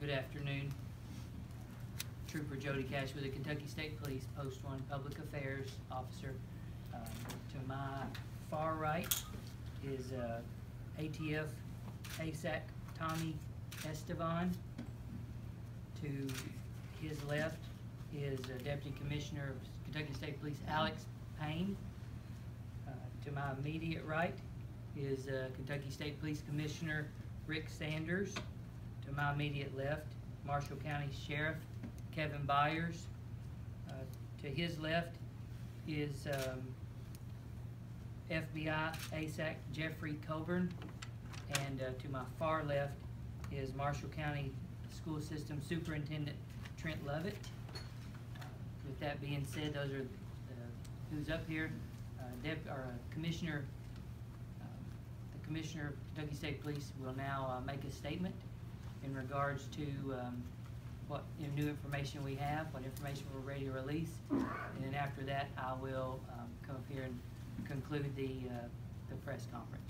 Good afternoon. Trooper Jody Cash with the Kentucky State Police, Post 1 Public Affairs Officer. To my far right is ATF ASAC Tommy Estevan. To his left is Deputy Commissioner of Kentucky State Police Alex Payne. To my immediate right is Kentucky State Police Commissioner Rick Sanders. To my immediate left, Marshall County Sheriff Kevin Byers. To his left is FBI ASAC Jeffrey Coburn. And to my far left is Marshall County School System Superintendent Trent Lovett. With that being said, those are who's up here. Commissioner, the Commissioner of Kentucky State Police will now make a statement in regards to what new information we have, what information we're ready to release, and then after that I will come up here and conclude the press conference.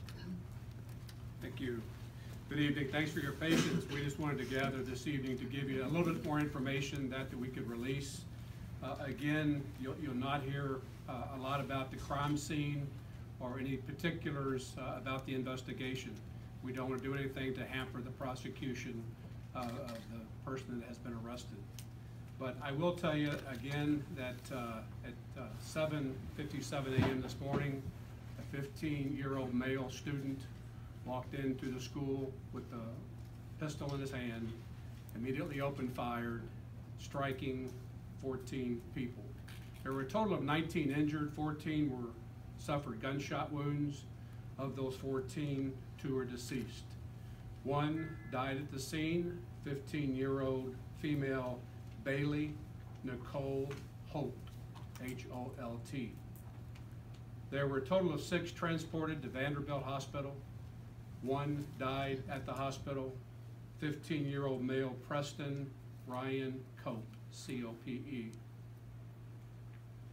Thank you. Good evening. Thanks for your patience. We just wanted to gather this evening to give you a little bit more information that we could release. Again, you'll not hear a lot about the crime scene or any particulars about the investigation. We don't want to do anything to hamper the prosecution of the person that has been arrested. But I will tell you again that at 7:57 a.m. this morning, a 15-year-old male student walked into the school with a pistol in his hand, immediately opened fire, striking 14 people. There were a total of 19 injured, 14 suffered gunshot wounds. Of those 14, 2 are deceased. 1 died at the scene, 15-year-old female Bailey Nicole Holt, H-O-L-T. There were a total of 6 transported to Vanderbilt Hospital. 1 died at the hospital, 15-year-old male Preston Ryan Cope, C-O-P-E.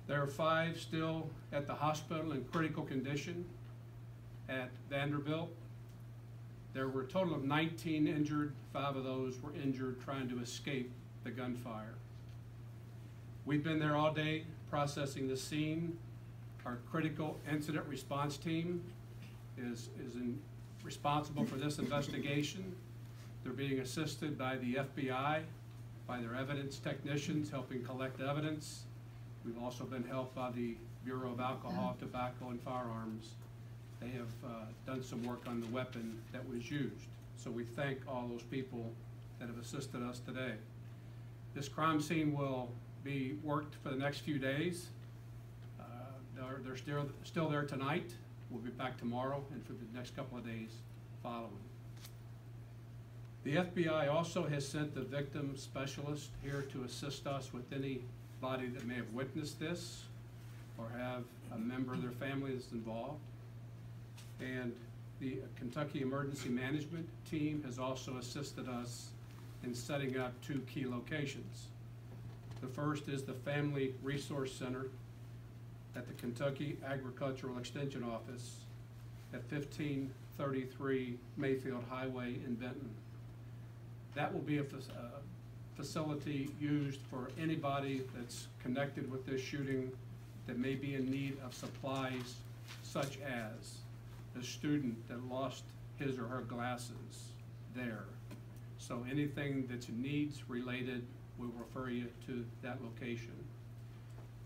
There are 5 still at the hospital in critical condition at Vanderbilt. There were a total of 19 injured. 5 of those were injured trying to escape the gunfire. We've been there all day processing the scene. Our critical incident response team is responsible for this investigation. They're being assisted by the FBI, by their evidence technicians helping collect evidence. We've also been helped by the Bureau of Alcohol, Tobacco, and Firearms. They have done some work on the weapon that was used. So we thank all those people that have assisted us today. This crime scene will be worked for the next few days. They're still there tonight. We'll be back tomorrow and for the next couple of days following. The FBI also has sent the victim specialist here to assist us with anybody that may have witnessed this or have a member of their family that's involved. And the Kentucky Emergency Management team has also assisted us in setting up 2 key locations. The first is the Family Resource Center at the Kentucky Agricultural Extension Office at 1533 Mayfield Highway in Benton. That will be a facility used for anybody that's connected with this shooting that may be in need of supplies, such as the student that lost his or her glasses there. So anything that's needs related, we'll refer you to that location.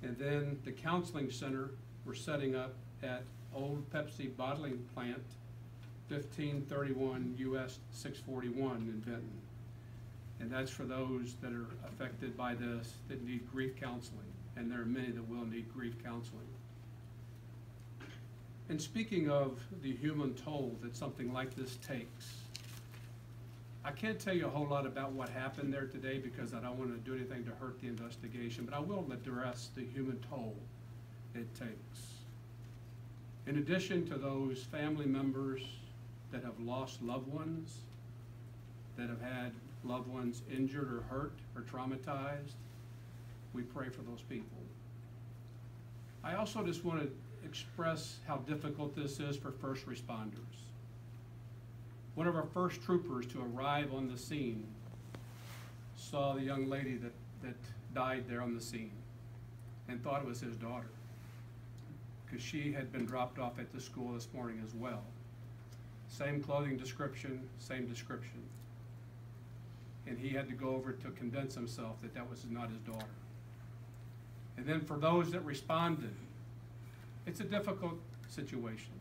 And then the counseling center we're setting up at Old Pepsi Bottling Plant, 1531 US 641 in Benton. And that's for those that are affected by this that need grief counseling. And there are many that will need grief counseling. And speaking of the human toll that something like this takes, I can't tell you a whole lot about what happened there today because I don't want to do anything to hurt the investigation, but I will address the human toll it takes. In addition to those family members that have lost loved ones, that have had loved ones injured or hurt or traumatized, we pray for those people. I also just want to express how difficult this is for first responders. One of our first troopers to arrive on the scene saw the young lady that died there on the scene and thought it was his daughter, because she had been dropped off at the school this morning as well. Same clothing description, same description. And he had to go over to convince himself that that was not his daughter. And then for those that responded, it's a difficult situation.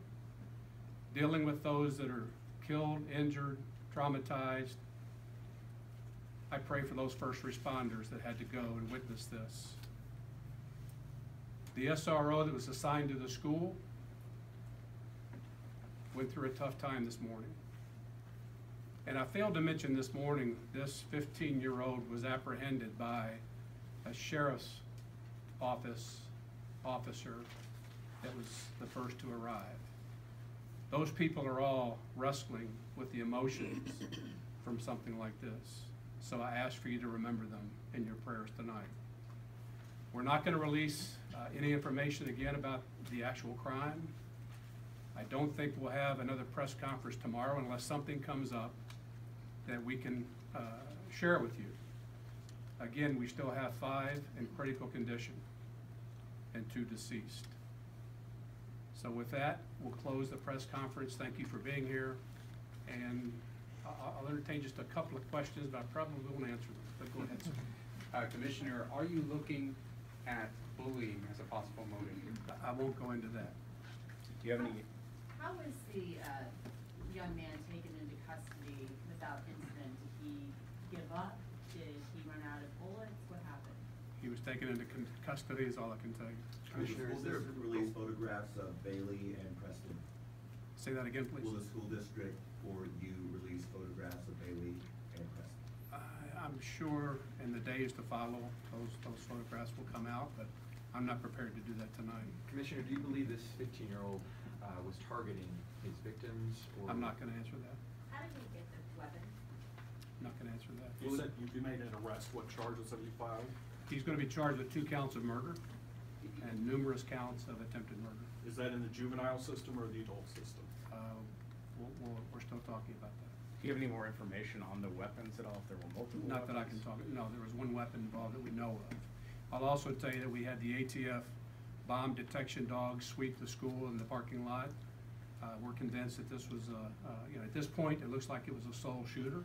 Dealing with those that are killed, injured, traumatized. I pray for those first responders that had to go and witness this. The SRO that was assigned to the school went through a tough time this morning. And I failed to mention this morning, this 15-year-old was apprehended by a sheriff's office officer that was the first to arrive. Those people are all wrestling with the emotions from something like this. So I ask for you to remember them in your prayers tonight. We're not going to release any information again about the actual crime. I don't think we'll have another press conference tomorrow unless something comes up that we can share with you. Again, we still have 5 in critical condition and 2 deceased. So with that, we'll close the press conference. Thank you for being here. And I'll entertain just a couple of questions, but I probably won't answer them. But go ahead, sir. Commissioner, are you looking at bullying as a possible motive? I won't go into that. Do you have any? How was the young man taken into custody without incident? Did he give up? Did he run out of bullets? What happened? He was taken into custody is all I can tell you. Commissioner, will there release photographs of Bailey and Preston? Say that again, please. Will the school district or you release photographs of Bailey and Preston? I'm sure in the days to follow, those photographs will come out, but I'm not prepared to do that tonight. Commissioner, do you believe this 15-year-old was targeting his victims? Or I'm not going to answer that. How did he get the weapon? I'm not going to answer that. You said you made an arrest. What charges have you filed? He's going to be charged with 2 counts of murder and numerous counts of attempted murder. Is that in the juvenile system or the adult system? We're still talking about that. Do you have any more information on the weapons at all? If there were multiple Not weapons? that I can talk, no, there was 1 weapon involved that we know of. I'll also tell you that we had the ATF bomb detection dogs sweep the school in the parking lot. We're convinced that this was at this point, it looks like it was a sole shooter.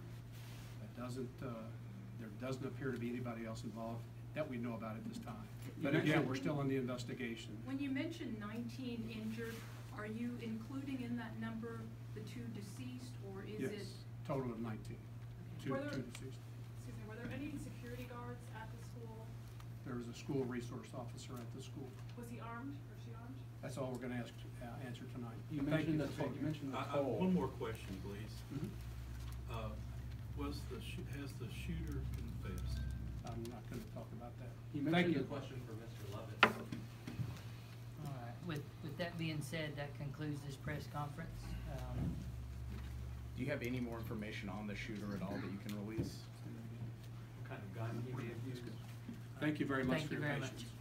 There doesn't appear to be anybody else involved that we know about at this time. But again, we're still in the investigation. When you mentioned 19 injured, are you including in that number the 2 deceased, or is it? Yes, total of 19, two Were there- deceased. Excuse me, were there any security guards at the school? There was a school resource officer at the school. Was he armed, or she armed? That's all we're gonna answer tonight. You Thank mentioned for you mentioned One Nicole. more question, please. Mhm. Has the shooter confessed? I'm not gonna talk about that. You Thank mentioned you. the question for Mr. Lovett. All right, with that being said, that concludes this press conference. Do you have any more information on the shooter at all that you can release? What kind of gun he may have used? Thank you very much Thank for you your very patience. much.